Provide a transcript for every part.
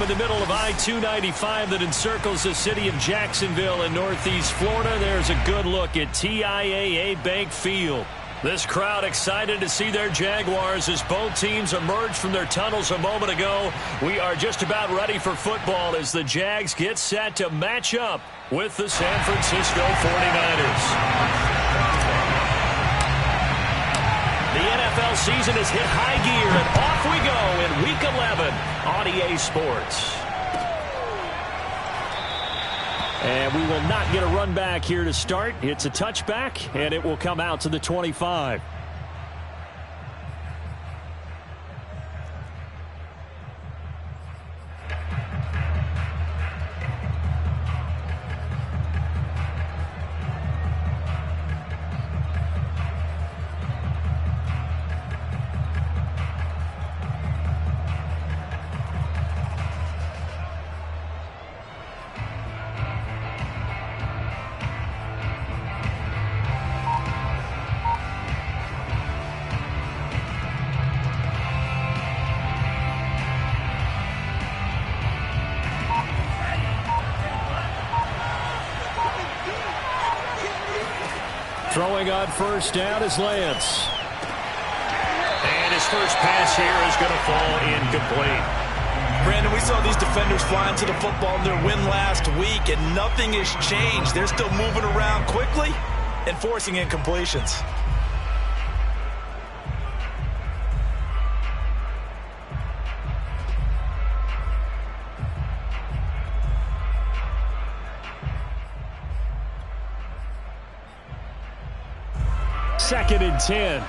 the middle of I-295 that encircles the city of Jacksonville in northeast Florida, there's a good look at TIAA Bank Field. This crowd excited to see their Jaguars as both teams emerged from their tunnels a moment ago. We are just about ready for football as the Jags get set to match up with the San Francisco 49ers. The NFL season has hit high gear, and off we go in Week 11 on EA Sports. And we will not get a run back here to start. It's a touchback, and it will come out to the 25. Throwing on first down is Lance. And his first pass here is going to fall incomplete. Brandon, we saw these defenders flying to the football in their win last week, and nothing has changed. They're still moving around quickly and forcing incompletions. Second and 10.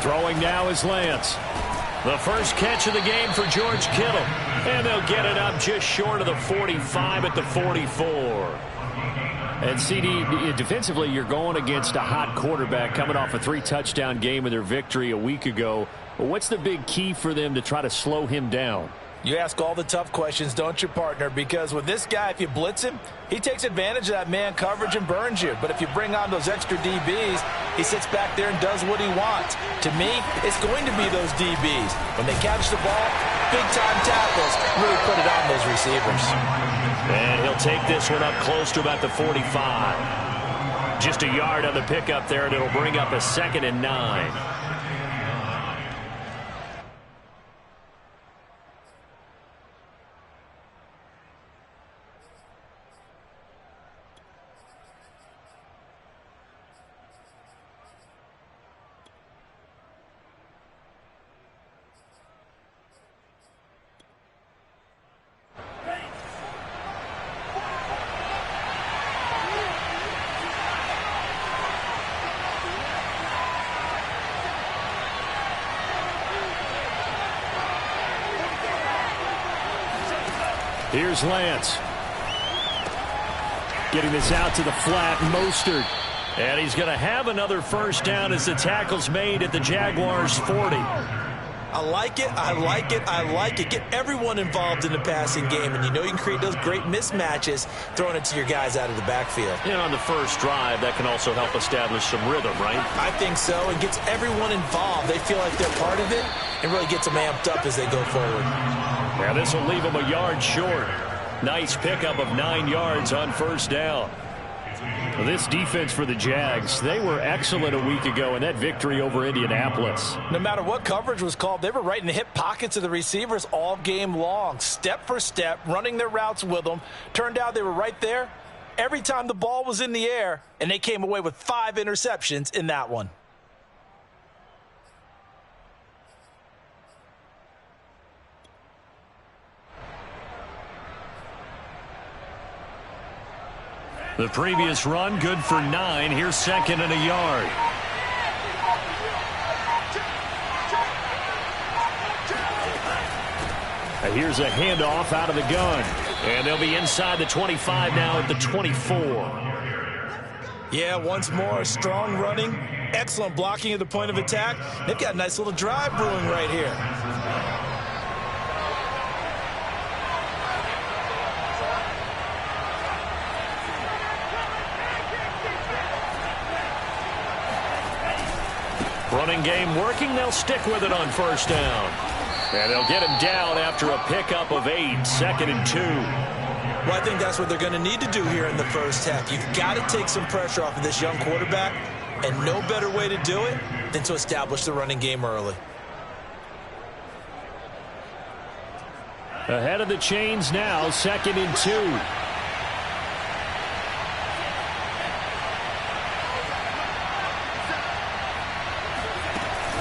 Throwing now is Lance. The first catch of the game for George Kittle. And they'll get it up just short of the 45 at the 44. And CD, defensively, you're going against a hot quarterback coming off a 3-touchdown game in their victory a week ago. What's the big key for them to try to slow him down? You ask all the tough questions, don't you, partner? Because with this guy, if you blitz him, he takes advantage of that man coverage and burns you. But if you bring on those extra DBs, he sits back there and does what he wants. To me, it's going to be those DBs. When they catch the ball, big-time tackles really put it on those receivers. And he'll take this one up close to about the 45. Just a yard on the pickup there, and it'll bring up a 2nd and 9. Here's Lance. Getting this out to the flat, Mostert. And he's going to have another first down as the tackle's made at the Jaguars' 40. I like it, I like it, I like it. Get everyone involved in the passing game, and you know you can create those great mismatches throwing it to your guys out of the backfield. And on the first drive, that can also help establish some rhythm, right? I think so. It gets everyone involved. They feel like they're part of it and really gets them amped up as they go forward. Yeah, this will leave them a yard short. Nice pickup of 9 yards on first down. This defense for the Jags, they were excellent a week ago in that victory over Indianapolis. No matter what coverage was called, they were right in the hip pockets of the receivers all game long, step for step, running their routes with them. Turned out they were right there every time the ball was in the air, and they came away with 5 interceptions in that one. The previous run, good for 9. Here's 2nd and a yard. And here's a handoff out of the gun. And they'll be inside the 25 now at the 24. Yeah, once more, strong running, excellent blocking at the point of attack. They've got a nice little drive brewing right here. Running game working. They'll stick with it on first down. And they'll get him down after a pickup of 8, 2nd and 2. Well, I think that's what they're going to need to do here in the first half. You've got to take some pressure off of this young quarterback, and no better way to do it than to establish the running game early. Ahead of the chains now, 2nd and 2.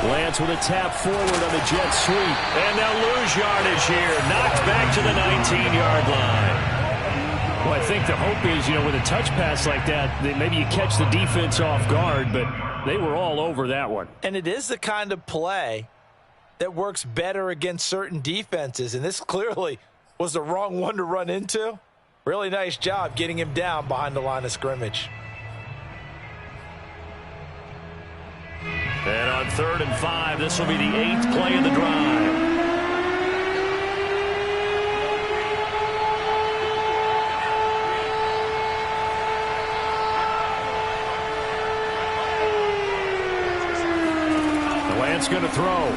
Lance with a tap forward on the jet sweep. And they'll lose yardage here. Knocked back to the 19-yard line. Well, I think the hope is, with a touch pass like that, that maybe you catch the defense off guard, but they were all over that one. And it is the kind of play that works better against certain defenses, and this clearly was the wrong one to run into. Really nice job getting him down behind the line of scrimmage. And on 3rd and 5, this will be the 8th play of the drive. Lance going to throw.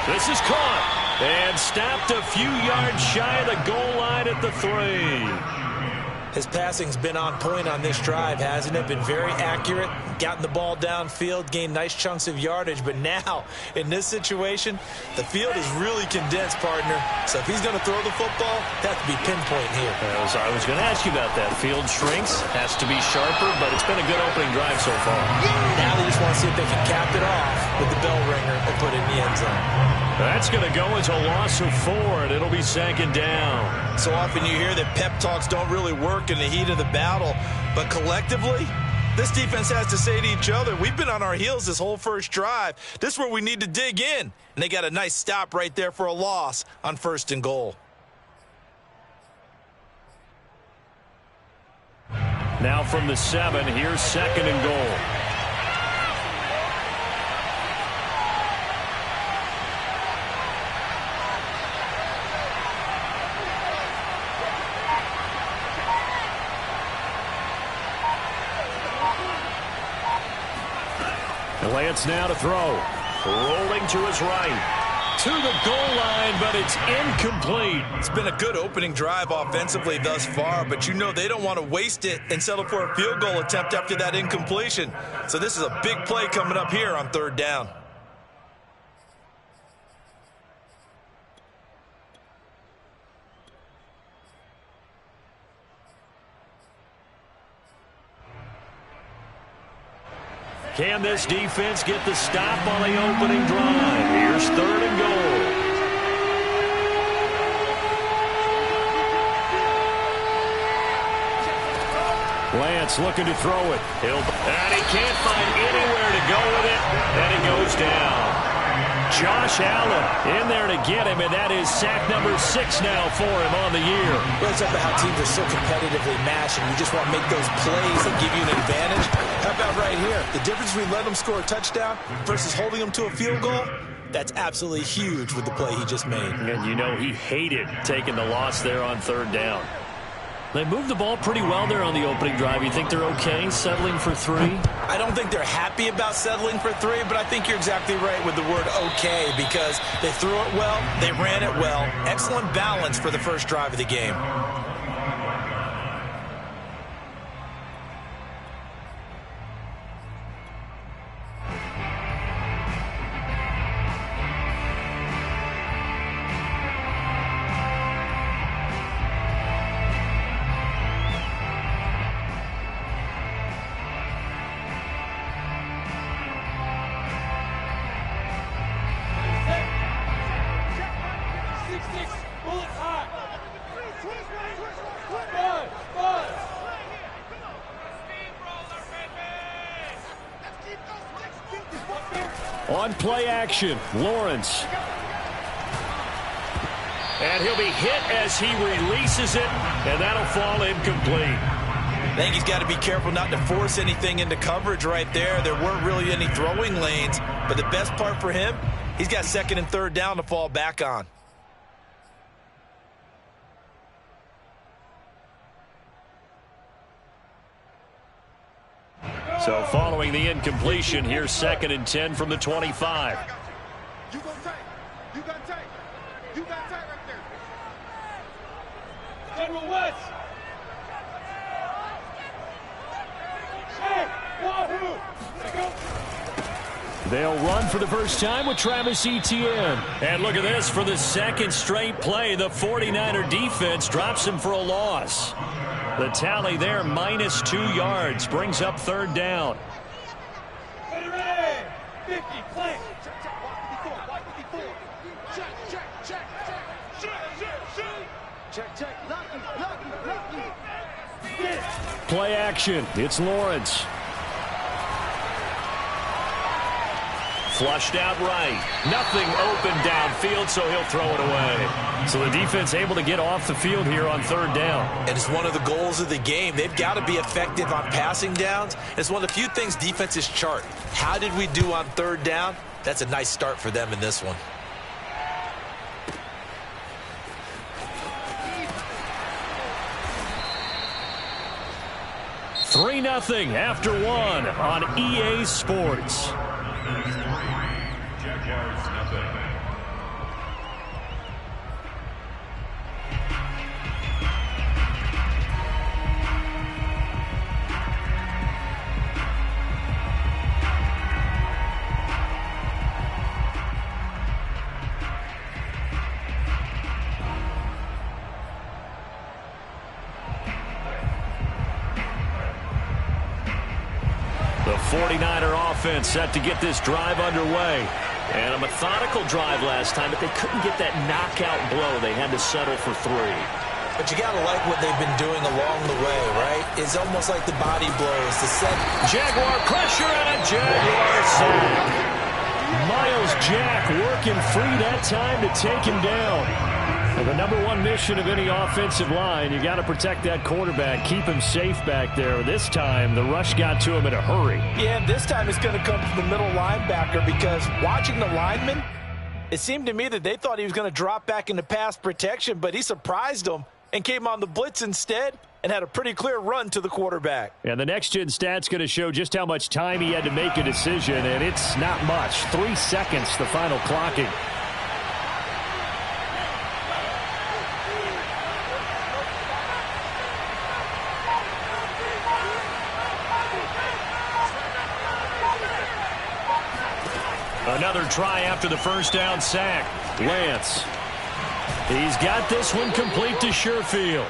This is caught and stopped a few yards shy of the goal line at the 3. His passing's been on point on this drive, hasn't it? Been very accurate, gotten the ball downfield, gained nice chunks of yardage. But now, in this situation, the field is really condensed, partner. So if he's going to throw the football, that has to be pinpoint here. I was going to ask you about that. Field shrinks, has to be sharper, but it's been a good opening drive so far. Now they just want to see if they can cap it off with the bell ringer and put it in the end zone. That's going to go as a loss of 4, and it'll be 2nd down. So often you hear that pep talks don't really work in the heat of the battle, but collectively, this defense has to say to each other, we've been on our heels this whole first drive. This is where we need to dig in. And they got a nice stop right there for a loss on 1st and goal. Now from the 7, here's 2nd and goal. Lance now to throw. Rolling to his right. To the goal line, but it's incomplete. It's been a good opening drive offensively thus far, but they don't want to waste it and settle for a field goal attempt after that incompletion. So this is a big play coming up here on 3rd down. Can this defense get the stop on the opening drive? Here's 3rd and goal. Lance looking to throw it. And he can't find anywhere to go with it. And it goes down. Josh Allen in there to get him, and that is sack number 6 now for him on the year. Well, it's up to how teams are so competitively matched, and you just want to make those plays that give you an advantage. How about right here? The difference between letting them score a touchdown versus holding them to a field goal, that's absolutely huge with the play he just made. And he hated taking the loss there on 3rd down. They moved the ball pretty well there on the opening drive. You think they're okay settling for 3? I don't think they're happy about settling for 3, but I think you're exactly right with the word okay, because they threw it well, they ran it well. Excellent balance for the first drive of the game. On play action, Lawrence. And he'll be hit as he releases it, and that'll fall incomplete. I think he's got to be careful not to force anything into coverage right there. There weren't really any throwing lanes, but the best part for him, he's got 2nd and 3rd down to fall back on. So following the incompletion, here's 2nd and 10 from the 25. You go tight. You got tight. You got tight right there. General West. Hey, Wahoo. Let's go. They'll run for the first time with Travis Etienne. And look at this. For the 2nd straight play, the 49er defense drops him for a loss. The tally there, -2 yards, brings up 3rd down. Ready, ready. 50, play. Check, check, wide 54. Check, check, check, check. Check, check, lucky. Get it. Play action. It's Lawrence. Flushed out right. Nothing open downfield, so he'll throw it away. So the defense able to get off the field here on 3rd down. And it's one of the goals of the game. They've got to be effective on passing downs. It's one of the few things defenses chart. How did we do on 3rd down? That's a nice start for them in this one. $3-0 after 1 on EA Sports. The 49er offense set to get this drive underway. And a methodical drive last time, but they couldn't get that knockout blow. They had to settle for 3. But you got to like what they've been doing along the way, right? It's almost like the body blows, the set. Jaguar pressure and a Jaguar sack. Miles Jack working free that time to take him down. Well, the #1 mission of any offensive line, you got to protect that quarterback, keep him safe back there. This time, the rush got to him in a hurry. Yeah, and this time it's going to come from the middle linebacker because watching the lineman, it seemed to me that they thought he was going to drop back into pass protection, but he surprised them and came on the blitz instead and had a pretty clear run to the quarterback. And the next-gen stat's going to show just how much time he had to make a decision, and it's not much. 3 seconds, the final clocking. Another try after the first down sack. Lance. He's got this one complete to Sherfield.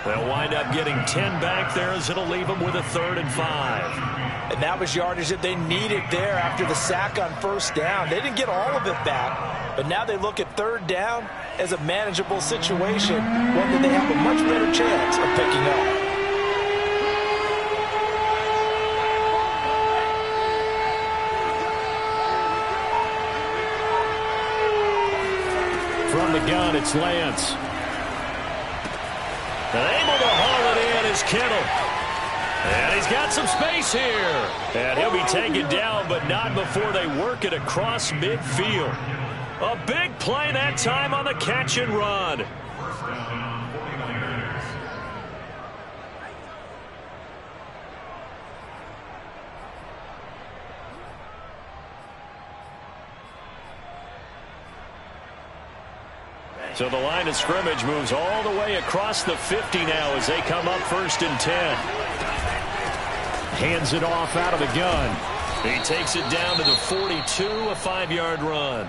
They'll wind up getting 10 back there as it'll leave them with a 3rd and 5. And that was yardage that they needed there after the sack on first down. They didn't get all of it back, but now they look at 3rd down as a manageable situation, one that they have a much better chance of picking up. From the gun, it's Lance. And able to haul it in is Kittle. And he's got some space here. And he'll be taken down, but not before they work it across midfield. A big play that time on the catch and run. So the line of scrimmage moves all the way across the 50 now as they come up 1st and 10. Hands it off out of the gun. He takes it down to the 42, a 5-yard run.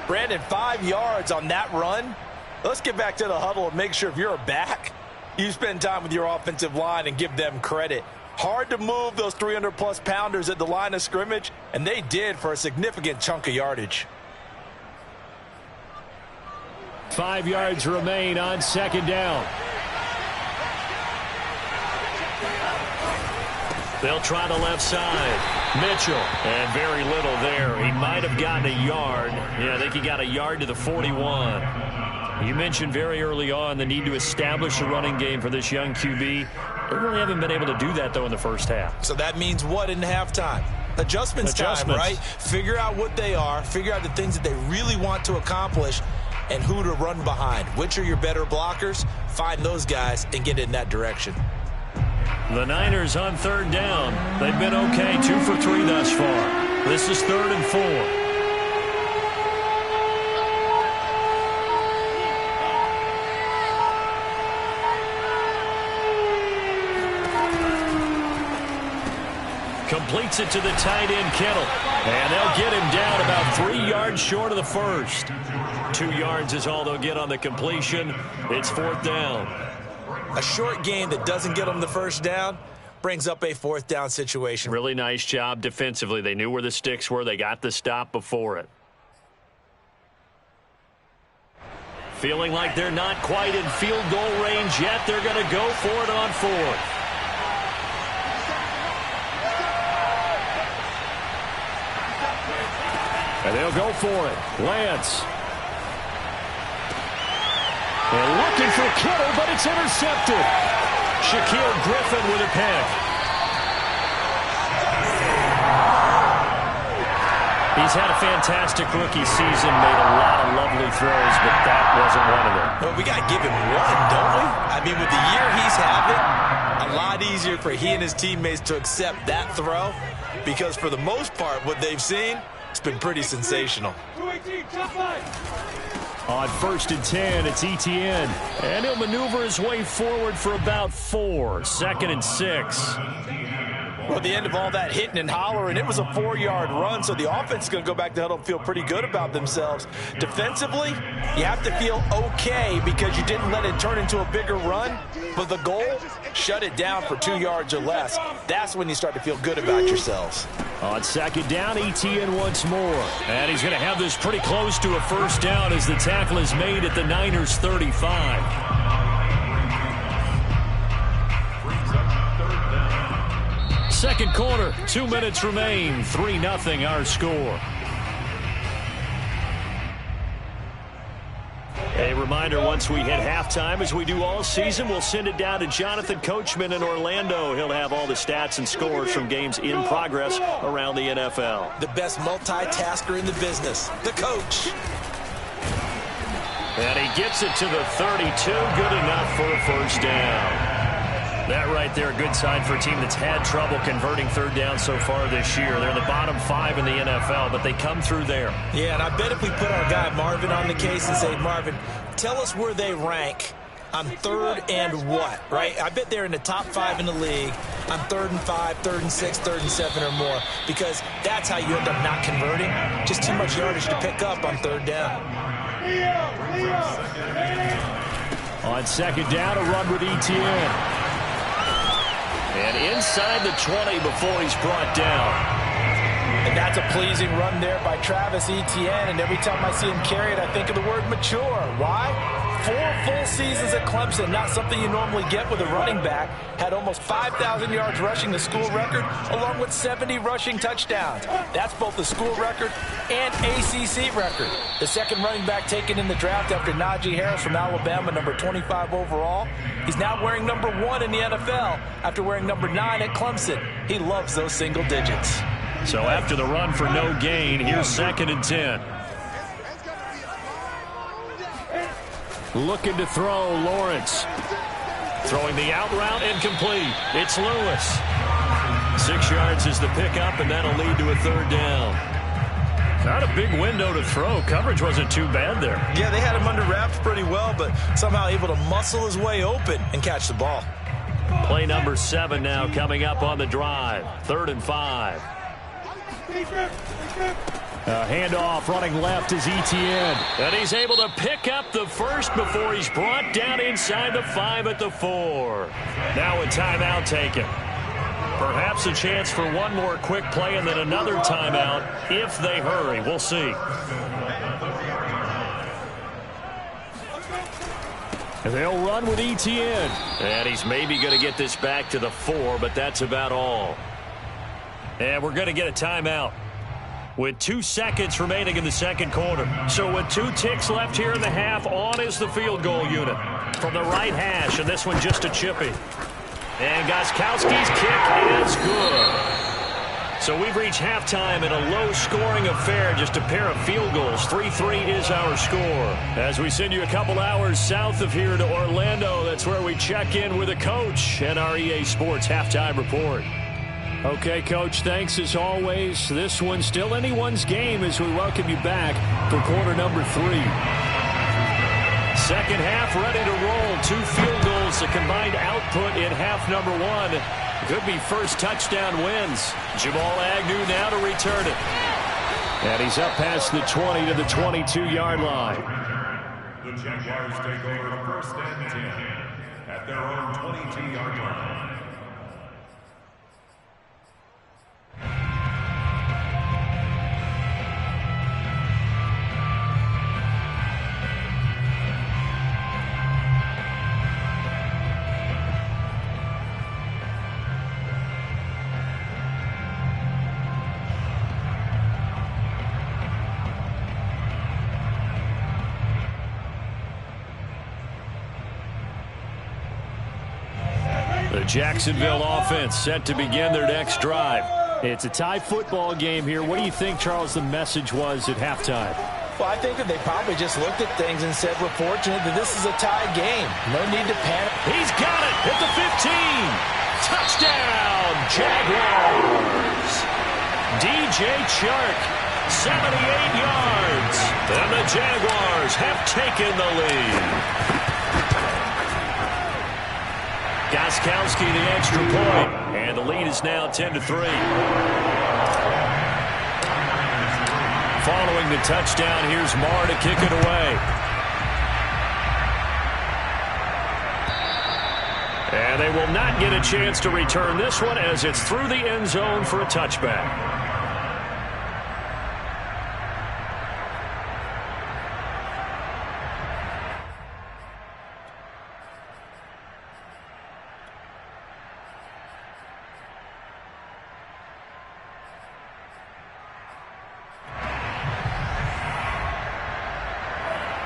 Brandon, 5 yards on that run. Let's get back to the huddle and make sure if you're a back, you spend time with your offensive line and give them credit. Hard to move those 300-plus pounders at the line of scrimmage, and they did for a significant chunk of yardage. 5 yards remain on 2nd down. They'll try the left side. Mitchell. And very little there. He might have gotten a yard. Yeah, I think he got a yard to the 41. You mentioned very early on the need to establish a running game for this young QB. They really haven't been able to do that, though, in the first half. So that means what in halftime? Adjustments time, right? Figure out what they are. Figure out the things that they really want to accomplish and who to run behind. Which are your better blockers? Find those guys and get in that direction. The Niners on third down. They've been okay, 2 for 3 thus far. This is 3rd and 4. Completes it to the tight end, Kittle. And they'll get him down about 3 yards short of the first. 2 yards is all they'll get on the completion. It's 4th down. A short game that doesn't get them the first down brings up a 4th down situation. Really nice job defensively. They knew where the sticks were. They got the stop before it. Feeling like they're not quite in field goal range yet. They're going to go for it on 4th. And they'll go for it. Lance. And looking for Kittle, but it's intercepted. Shaquille Griffin with a pick. He's had a fantastic rookie season, made a lot of lovely throws, but that wasn't one of them. Well, we got to give him one, don't we? I mean, with the year he's having, a lot easier for he and his teammates to accept that throw because for the most part, what they've seen, it's been pretty sensational. On 1st and 10, it's Etienne. And he'll maneuver his way forward for about 4. 2nd and 6. Well, at the end of all that hitting and hollering, it was a 4-yard run, so the offense is going to go back to huddle and feel pretty good about themselves. Defensively, you have to feel okay because you didn't let it turn into a bigger run, but the goal, shut it down for 2 yards or less. That's when you start to feel good about yourselves. On 2nd down, Etienne once more. And he's going to have this pretty close to a 1st down as the tackle is made at the Niners' 35. Second quarter, 2 minutes remain. 3-0 our score. A reminder, once we hit halftime, as we do all season, we'll send it down to Jonathan Coachman in Orlando. He'll have all the stats and scores from games in progress around the NFL. The best multitasker in the business, the coach. And he gets it to the 32. Good enough for a 1st down. That right there, a good sign for a team that's had trouble converting 3rd down so far this year. They're in the bottom 5 in the NFL, but they come through there. Yeah, and I bet if we put our guy Marvin on the case and say, Marvin, tell us where they rank on 3rd and what, right? I bet they're in the top 5 in the league on 3rd and 5, 3rd and 6, 3rd and 7 or more, because that's how you end up not converting. Just too much yardage to pick up on 3rd down. On 2nd down, a run with Etienne. And inside the 20 before he's brought down. And that's a pleasing run there by Travis Etienne. And every time I see him carry it, I think of the word mature. Why? 4 full seasons at Clemson, not something you normally get with a running back. Had almost 5,000 yards rushing, the school record, along with 70 rushing touchdowns. That's both the school record and ACC record. The second running back taken in the draft after Najee Harris from Alabama, number 25 overall. He's now wearing number 1 in the NFL after wearing number 9 at Clemson. He loves those single digits. So after the run for no gain, here's 2nd and 10. Looking to throw, Lawrence. Throwing the out route incomplete. It's Lewis. 6 yards is the pickup, and that'll lead to a 3rd down. Not a big window to throw. Coverage wasn't too bad there. Yeah, they had him under wraps pretty well, but somehow able to muscle his way open and catch the ball. Play number 7 now coming up on the drive. 3rd and 5. A handoff running left is Etienne. And he's able to pick up the first before he's brought down inside the 5 at the 4. Now a timeout taken. Perhaps a chance for one more quick play and then another timeout if they hurry. We'll see. They'll run with Etienne. And he's maybe going to get this back to the 4, but that's about all. And we're going to get a timeout with 2 seconds remaining in the second quarter. So with 2 ticks left here in the half, on is the field goal unit from the right hash, and this one just a chippy. And Gostkowski's kick is good. So we've reached halftime in a low-scoring affair, just a pair of field goals. 3-3 is our score. As we send you a couple hours south of here to Orlando, that's where we check in with a coach and our EA Sports halftime report. Okay, Coach, thanks as always. This one's still anyone's game as we welcome you back for quarter number 3. Second half ready to roll. 2 field goals, the combined output in half number 1. Could be first touchdown wins. Jamal Agnew now to return it. And he's up past the 20 to the 22-yard line. The Jaguars take over first and 10 at their own 22-yard line. The Jacksonville offense set to begin their next drive. It's a tie football game here. What do you think, Charles, the message was at halftime? Well, I think that they probably just looked at things and said, we're fortunate that this is a tie game. No need to panic. He's got it at the 15. Touchdown, Jaguars. DJ Chark, 78 yards. And the Jaguars have taken the lead. Gostkowski the extra point, and the lead is now 10-3. Following the touchdown, here's Marr to kick it away. And they will not get a chance to return this one as it's through the end zone for a touchback.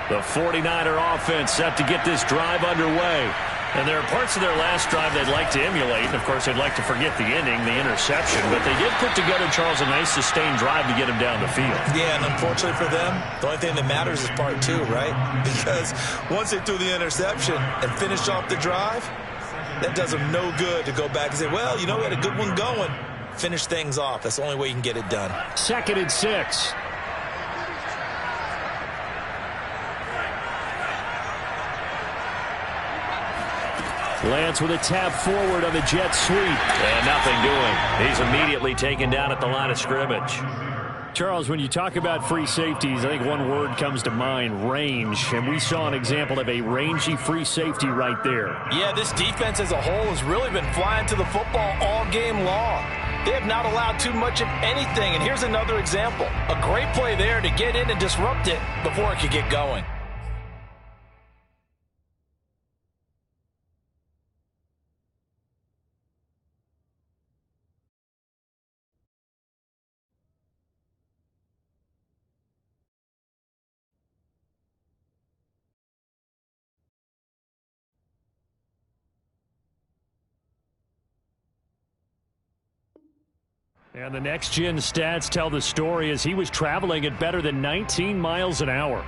The 49er offense set to get this drive underway. And there are parts of their last drive they'd like to emulate. And, of course, they'd like to forget the ending, the interception. But they did put together, Charles, a nice sustained drive to get him down the field. Yeah, and unfortunately for them, the only thing that matters is part 2, right? Because once they threw the interception and finished off the drive, that does them no good to go back and say, well, you know, we had a good one going. Finish things off. That's the only way you can get it done. 2nd and 6. Lance with a tap forward on the jet sweep. And nothing doing. He's immediately taken down at the line of scrimmage. Charles, when you talk about free safeties, I think one word comes to mind, range. And we saw an example of a rangy free safety right there. Yeah, this defense as a whole has really been flying to the football all game long. They have not allowed too much of anything. And here's another example. A great play there to get in and disrupt it before it could get going. And the next-gen stats tell the story as he was traveling at better than 19 miles an hour.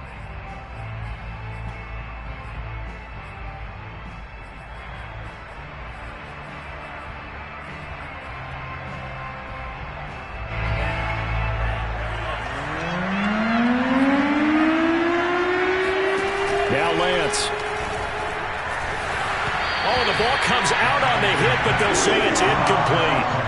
Now Lance. Oh, the ball comes out on the hit, but they'll say it's incomplete.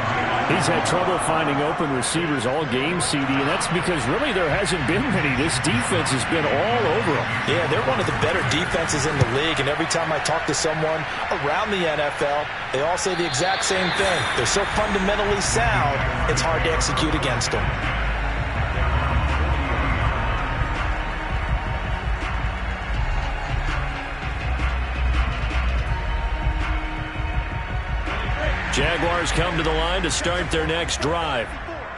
He's had trouble finding open receivers all game, CD, and that's because really there hasn't been many. This defense has been all over them. Yeah, they're one of the better defenses in the league, and every time I talk to someone around the NFL, they all say the exact same thing. They're so fundamentally sound, it's hard to execute against them. Jaguars come to the line to start their next drive.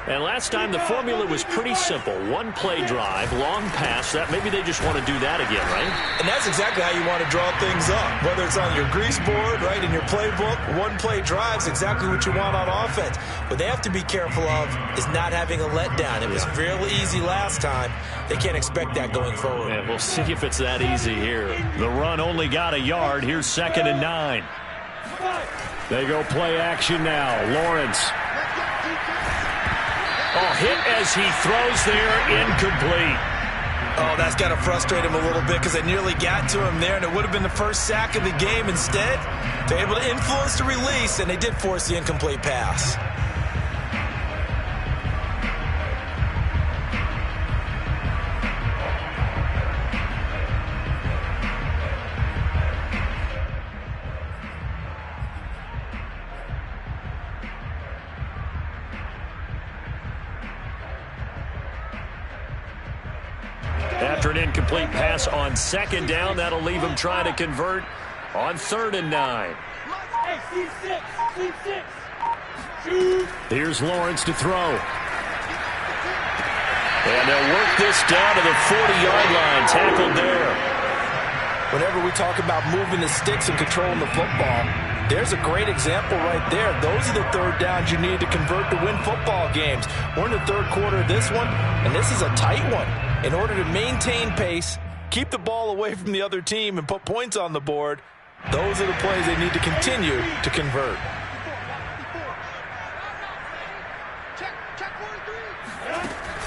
And last time the formula was pretty simple. One play drive, long pass. That maybe they just want to do that again, right? And that's exactly how you want to draw things up. Whether it's on your grease board, right, in your playbook, one play drive is exactly what you want on offense. What they have to be careful of is not having a letdown. It was real easy last time. They can't expect that going forward. Yeah, we'll see if it's that easy here. The run only got a yard. Here's 2nd and 9. They go play action now. Lawrence. Oh, hit as he throws there, incomplete. Oh, that's got to frustrate him a little bit because they nearly got to him there, and it would have been the first sack of the game. Instead, they're able to influence the release, and they did force the incomplete pass. After an incomplete pass on 2nd down, that'll leave him trying to convert on 3rd and 9. Hey, C6. Shoot. Here's Lawrence to throw. And they'll work this down to the 40-yard line, tackled there. Whenever we talk about moving the sticks and controlling the football, there's a great example right there. Those are the 3rd downs you need to convert to win football games. We're in the 3rd quarter of this one, and this is a tight one. In order to maintain pace, keep the ball away from the other team, and put points on the board, those are the plays they need to continue to convert.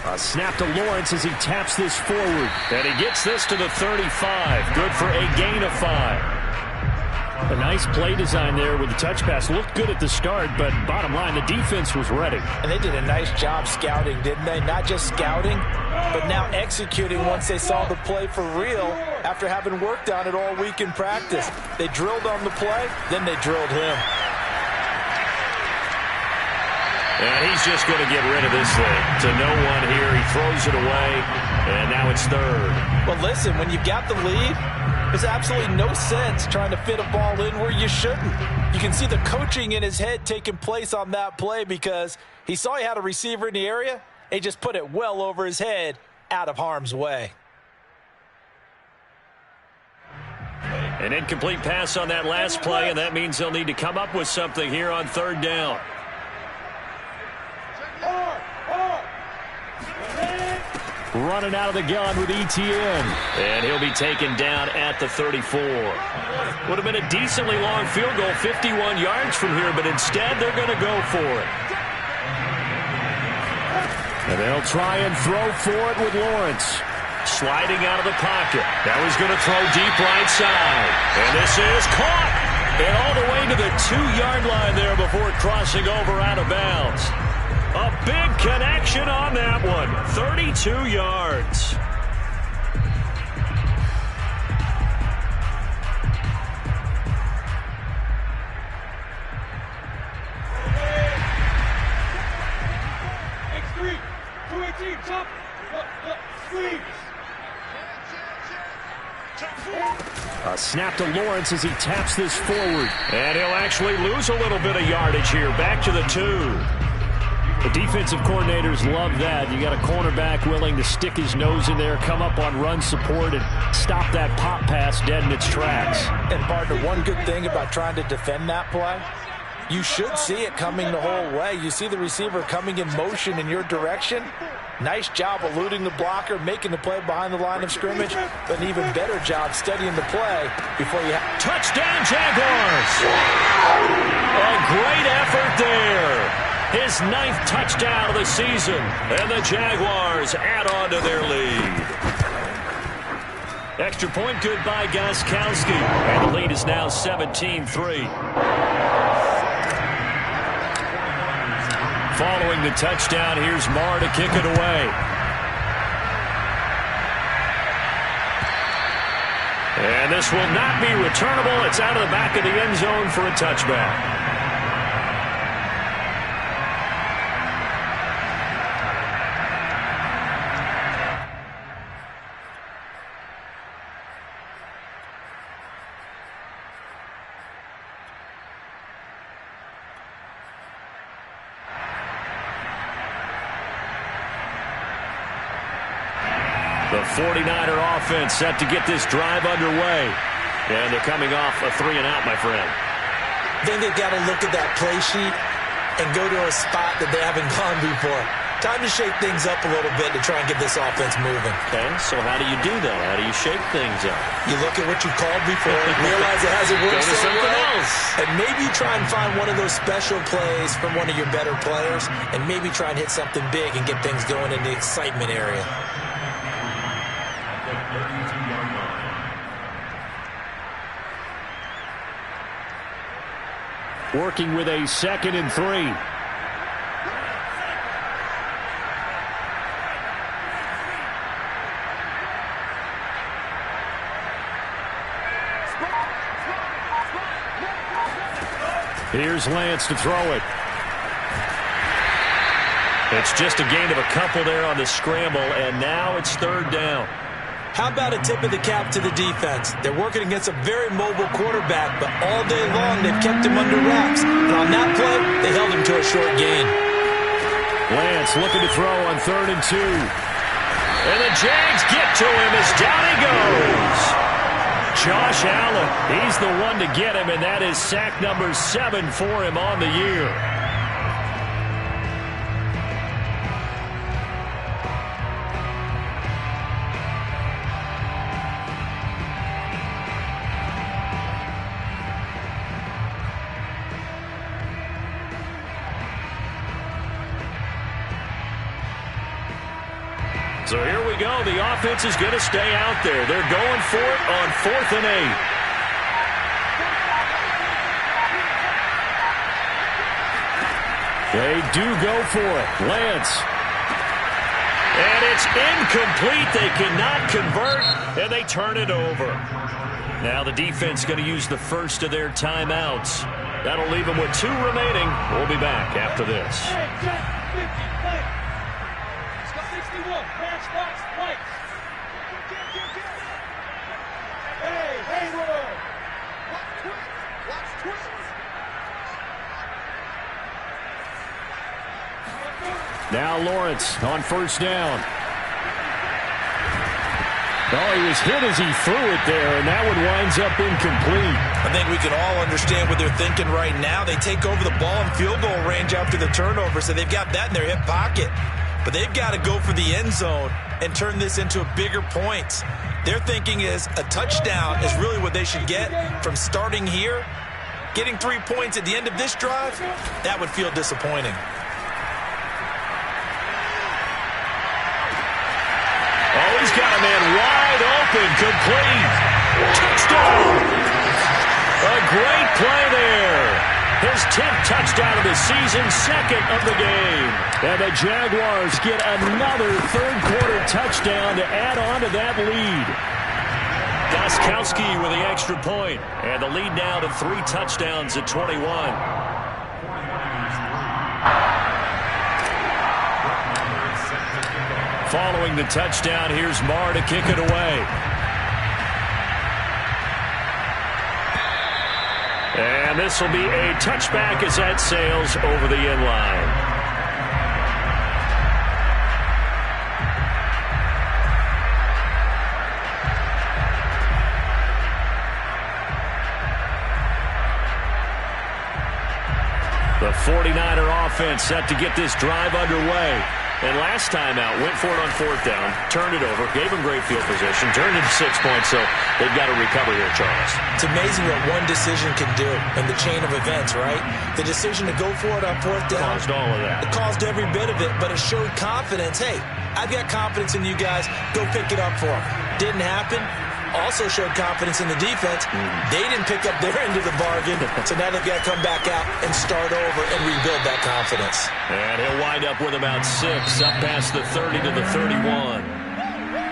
A snap to Lawrence as he taps this forward. And he gets this to the 35. Good for a gain of 5. A nice play design there with the touch pass. Looked good at the start, but bottom line, the defense was ready. And they did a nice job scouting, didn't they? Not just scouting, but now executing once they saw the play for real after having worked on it all week in practice. They drilled on the play, then they drilled him. And he's just going to get rid of this thing. To no one here. He throws it away, and now it's 3rd. Well, listen, when you've got the lead, there's absolutely no sense trying to fit a ball in where you shouldn't. You can see the coaching in his head taking place on that play because he saw he had a receiver in the area, and he just put it well over his head out of harm's way. An incomplete pass on that last play, and that means they'll need to come up with something here on 3rd down. Running out of the gun with ETN. And he'll be taken down at the 34. Would have been a decently long field goal, 51 yards from here, but instead they're going to go for it. And they'll try and throw for it with Lawrence. Sliding out of the pocket. Now he's going to throw deep right side. And this is caught. And all the way to the 2-yard line there before crossing over out of bounds. A big connection on that one. 32 yards. X3, 218, top, squeeze. A snap to Lawrence as he taps this forward. And he'll actually lose a little bit of yardage here. Back to the 2. The defensive coordinators love that. You got a cornerback willing to stick his nose in there, come up on run support, and stop that pop pass dead in its tracks. And, partner, one good thing about trying to defend that play, you should see it coming the whole way. You see the receiver coming in motion in your direction. Nice job eluding the blocker, making the play behind the line of scrimmage, but an even better job studying the play before you have... Touchdown, Jaguars! A great effort there. His 9th touchdown of the season, and the Jaguars add on to their lead. Extra point good by Gostkowski, and the lead is now 17-3. Following the touchdown, here's Marr to kick it away. And this will not be returnable. It's out of the back of the end zone for a touchback. The 49er offense set to get this drive underway. And they're coming off a 3-and-out, my friend. I think they've got to look at that play sheet and go to a spot that they haven't gone before. Time to shake things up a little bit to try and get this offense moving. Okay, so how do you do that? How do you shake things up? You look at what you called before, realize it hasn't worked Go to so something well, else. and maybe try and find one of those special plays from one of your better players, and maybe try and hit something big and get things going in the excitement area. Working with a 2nd and 3. Here's Lance to throw it. It's just a gain of a couple there on the scramble, and now it's 3rd down. How about a tip of the cap to the defense? They're working against a very mobile quarterback, but all day long they've kept him under wraps. And on that play, they held him to a short gain. Lance looking to throw on 3rd and 2. And the Jags get to him as down he goes. Josh Allen, he's the one to get him, and that is sack number 7 for him on the year. So here we go. The offense is going to stay out there. They're going for it on 4th and 8. They do go for it. Lance. And it's incomplete. They cannot convert, and they turn it over. Now the defense going to use the first of their timeouts. That'll leave them with 2 remaining. We'll be back after this. Now Lawrence on 1st down. Oh, he was hit as he threw it there, and that one winds up incomplete. I think we can all understand what they're thinking right now. They take over the ball in field goal range after the turnover, so they've got that in their hip pocket. But they've got to go for the end zone and turn this into a bigger point. Their thinking is a touchdown is really what they should get from starting here. Getting 3 points at the end of this drive, that would feel disappointing. Oh, he's got a man wide open, complete. Touchdown! A great play there. His 10th touchdown of the season, 2nd of the game. And the Jaguars get another 3rd-quarter touchdown to add on to that lead. Gostkowski with the extra point. And the lead now to 3 touchdowns at 21. Following the touchdown, here's Marr to kick it away. And this will be a touchback as that sails over the end line. The 49er offense set to get this drive underway. And last time out, went for it on 4th down, turned it over, gave them great field position, turned it to 6 points, so they've got to recover here, Charles. It's amazing what one decision can do in the chain of events, right? The decision to go for it on 4th down. Caused all of that. It caused every bit of it, but it showed confidence. Hey, I've got confidence in you guys. Go pick it up for them. Didn't happen. Also showed confidence in the defense. They didn't pick up their end of the bargain, so now they've got to come back out and start over and rebuild that confidence. And he'll wind up with about 6, up past the 30 to the 31.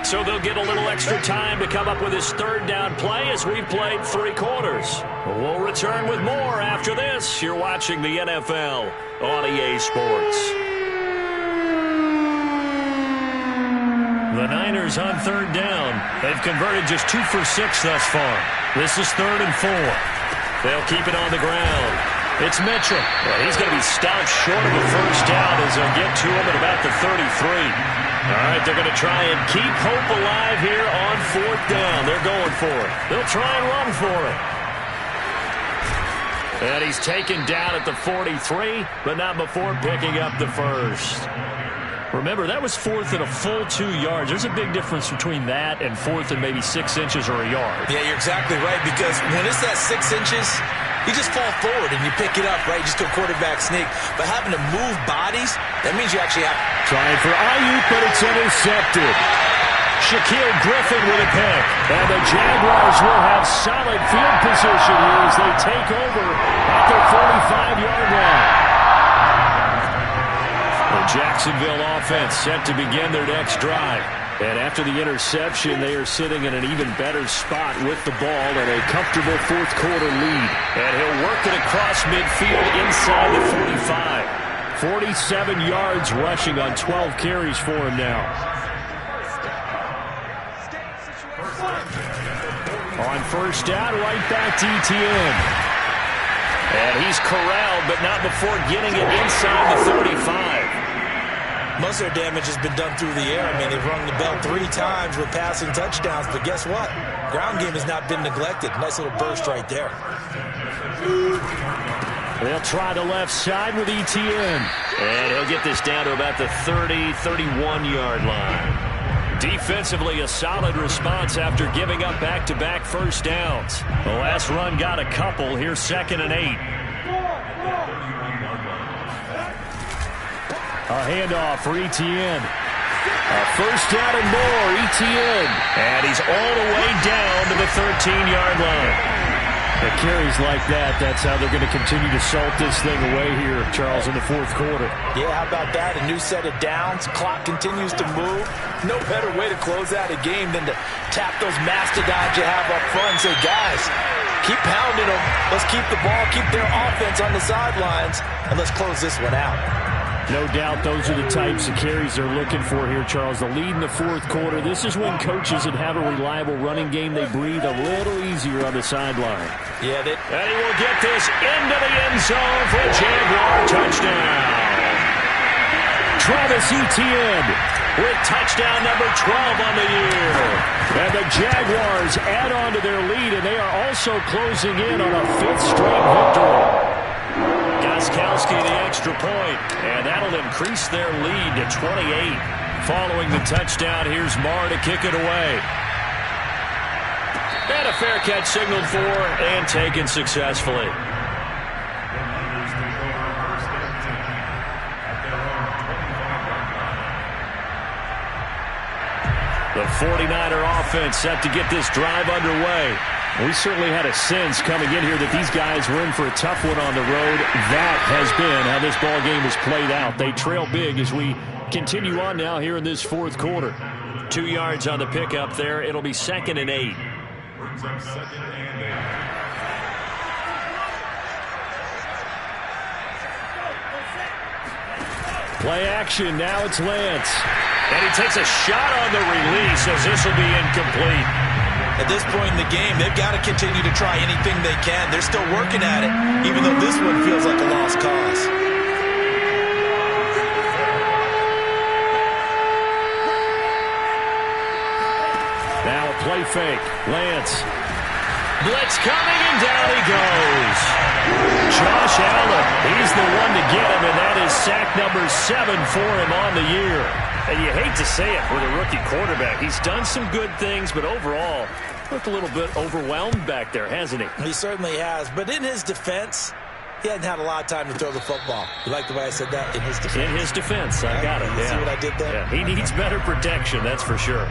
So they'll get a little extra time to come up with his 3rd down play as we've played 3 quarters. We'll return with more after this. You're watching the NFL on EA Sports. The Niners on 3rd down. They've converted just 2 for 6 thus far. This is 3rd and 4. They'll keep it on the ground. It's Mitchell. Well, he's going to be stopped short of the 1st down as they'll get to him at about the 33. All right, they're going to try and keep hope alive here on 4th down. They're going for it. They'll try and run for it. And he's taken down at the 43, but not before picking up the first. Remember, that was 4th and a full 2 yards. There's a big difference between that and 4th and maybe 6 inches or a yard. Yeah, you're exactly right, because when it's that 6 inches, you just fall forward and you pick it up, right? Just go quarterback sneak. But having to move bodies, that means you actually have... Trying for Ayuk, but it's intercepted. Shaquille Griffin with a pick. And the Jaguars will have solid field position here as they take over at their 45-yard line. The Jacksonville offense set to begin their next drive. And after the interception, they are sitting in an even better spot with the ball and a comfortable 4th quarter lead. And he'll work it across midfield inside the 45. 47 yards rushing on 12 carries for him now. On 1st down, right back to Etienne. And he's corralled, but not before getting it inside the 35. Most of their damage has been done through the air. I mean, they've rung the bell 3 times with passing touchdowns, but guess what? Ground game has not been neglected. Nice little burst right there. They'll try the left side with Etienne. And he'll get this down to about the 30, 31-yard line. Defensively, a solid response after giving up back-to-back first downs. The last run got a couple. Here's 2nd and 8. A handoff for Etienne. A 1st down and more, Etienne. And he's all the way down to the 13-yard line. The carries like that, that's how they're going to continue to salt this thing away here, Charles, in the 4th quarter. Yeah, how about that? A new set of downs. Clock continues to move. No better way to close out a game than to tap those mastodons you have up front and say, guys, keep pounding them. Let's keep the ball, keep their offense on the sidelines, and let's close this one out. No doubt those are the types of carries they're looking for here, Charles. The lead in the 4th quarter. This is when coaches that have a reliable running game, they breathe a little easier on the sideline. Yeah, and he will get this into the end zone for a Jaguar touchdown. Travis Etienne with touchdown number 12 on the year. And the Jaguars add on to their lead, and they are also closing in on a 5th straight victory. Gostkowski the extra point, and that'll increase their lead to 28. Following the touchdown, here's Marr to kick it away. And a fair catch signaled for and taken successfully. The 49er offense set to get this drive underway. We certainly had a sense coming in here that these guys were in for a tough one on the road. That has been how this ball game has played out. They trail big as we continue on now here in this 4th quarter. 2 yards on the pickup there. It'll be 2nd and 8. Play action. Now it's Lance. And he takes a shot on the release as this will be incomplete. At this point in the game, they've got to continue to try anything they can. They're still working at it, even though this one feels like a lost cause. Now a play fake. Lance. Blitz coming, and down he goes. Josh Allen, he's the one to get him, and that is sack number 7 for him on the year. And you hate to say it with a rookie quarterback. He's done some good things, but overall, looked a little bit overwhelmed back there, hasn't he? He certainly has. But in his defense, he hadn't had a lot of time to throw the football. You like the way I said that? In his defense. In his defense. I got it. You see what I did there? Yeah, he needs better protection, that's for sure.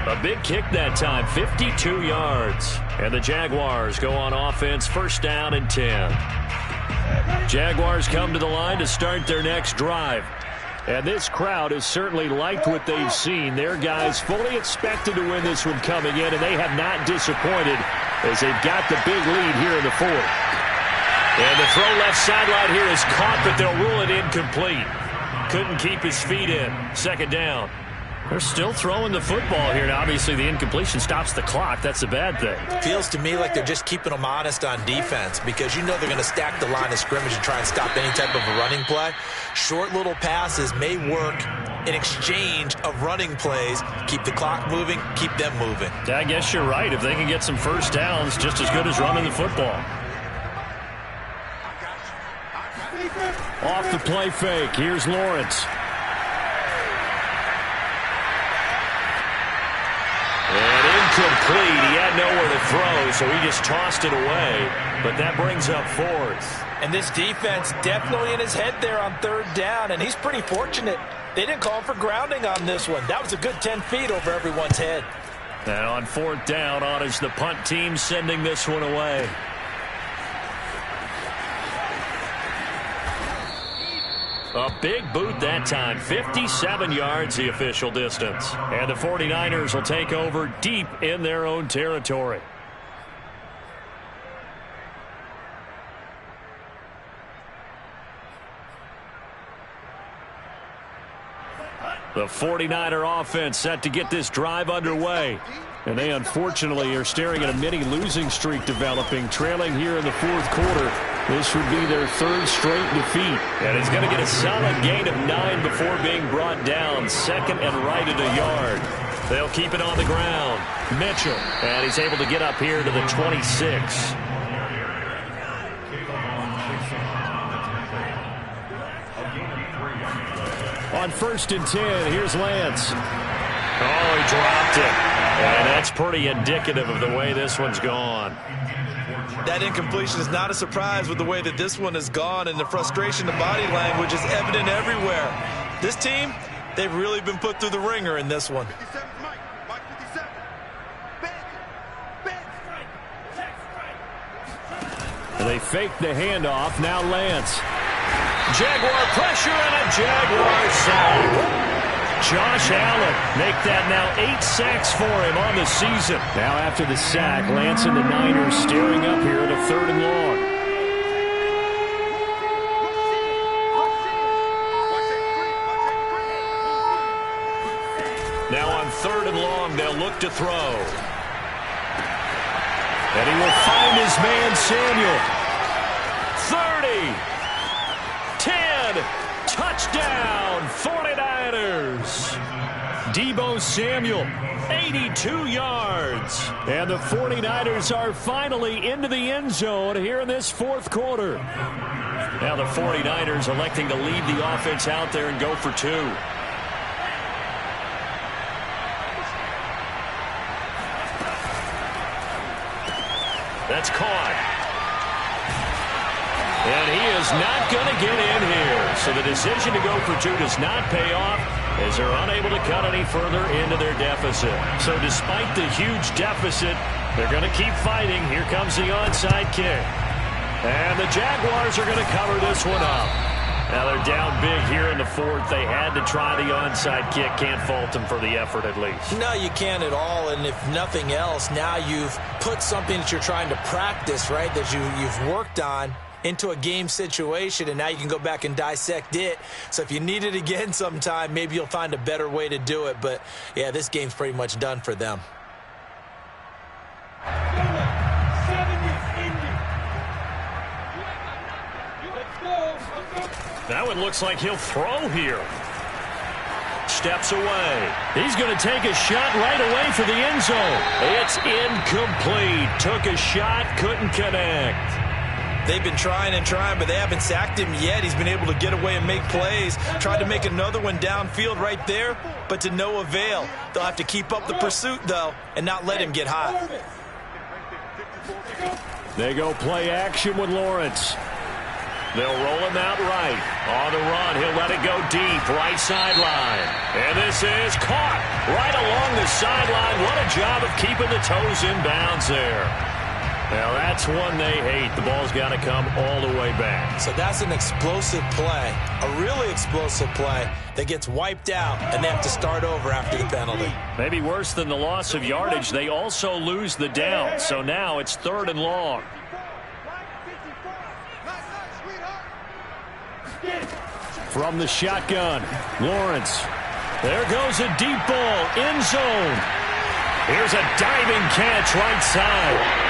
A big kick that time, 52 yards. And the Jaguars go on offense, 1st down and 10. Jaguars come to the line to start their next drive. And this crowd has certainly liked what they've seen. Their guys fully expected to win this one coming in, and they have not disappointed as they've got the big lead here in the 4th. And the throw left sideline here is caught, but they'll rule it incomplete. Couldn't keep his feet in. 2nd down. They're still throwing the football here. Now, obviously, the incompletion stops the clock. That's a bad thing. Feels to me like they're just keeping them honest on defense because you know they're going to stack the line of scrimmage and try and stop any type of a running play. Short little passes may work in exchange of running plays. Keep the clock moving, keep them moving. I guess you're right. If they can get some first downs, just as good as running the football. Off the play fake. Here's Lawrence. And incomplete. He had nowhere to throw, so he just tossed it away. But that brings up fourth. And this defense definitely in his head there on third down, and he's pretty fortunate. They didn't call for grounding on this one. That was a good 10 feet over everyone's head. And on fourth down, on is the punt team sending this one away. A big boot that time. 57 yards the official distance. And the 49ers will take over deep in their own territory. The 49er offense set to get this drive underway. And they unfortunately are staring at a mini losing streak developing, trailing here in the fourth quarter. This would be their third straight defeat. And he's going to get a solid gain of 9 before being brought down. Second and right at a yard. They'll keep it on the ground. Mitchell. And he's able to get up here to the 26. On first and 10, here's Lance. Oh, he dropped it. And that's pretty indicative of the way this one's gone. That incompletion is not a surprise with the way that this one has gone, and the frustration, the body language is evident everywhere. This team, they've really been put through the ringer in this one. They fake the handoff. Now Lance. Jaguar pressure and a Jaguar sack. Josh Allen make that now 8 sacks for him on the season. Now after the sack, Lance and the Niners staring up here at a 3rd and long. Now on 3rd and long, they'll look to throw. And he will find his man Samuel. 30. 10. Touchdown, 49ers. Deebo Samuel, 82 yards. And the 49ers are finally into the end zone here in this fourth quarter. Now the 49ers electing to leave the offense out there and go for 2. That's caught. And he is not going to get in here. So the decision to go for 2 does not pay off as they're unable to cut any further into their deficit. So despite the huge deficit, they're going to keep fighting. Here comes the onside kick. And the Jaguars are going to cover this one up. Now they're down big here in the fourth. They had to try the onside kick. Can't fault them for the effort at least. No, you can't at all. And if nothing else, now you've put something that you're trying to practice, right, that you've worked on into a game situation, and now you can go back and dissect it. So if you need it again sometime, maybe you'll find a better way to do it. But, yeah, this game's pretty much done for them. Now it looks like he'll throw here. Steps away. He's going to take a shot right away for the end zone. It's incomplete. Took a shot, couldn't connect. They've been trying and trying, but they haven't sacked him yet. He's been able to get away and make plays. Tried to make another one downfield right there, but to no avail. They'll have to keep up the pursuit, though, and not let him get hot. They go play action with Lawrence. They'll roll him out right. On the run, he'll let it go deep, right sideline. And this is caught right along the sideline. What a job of keeping the toes in bounds there. Now, that's one they hate. The ball's got to come all the way back. So that's an explosive play, a really explosive play that gets wiped out, and they have to start over after the penalty. Maybe worse than the loss of yardage, they also lose the down. So now it's 3rd and long. From the shotgun, Lawrence. There goes a deep ball, end zone. Here's a diving catch right side.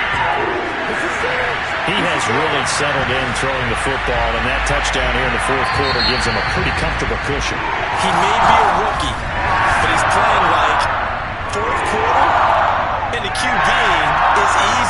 He has really settled in throwing the football, and that touchdown here in the fourth quarter gives him a pretty comfortable cushion. He may be a rookie, but he's playing like fourth quarter, and the QB is easy.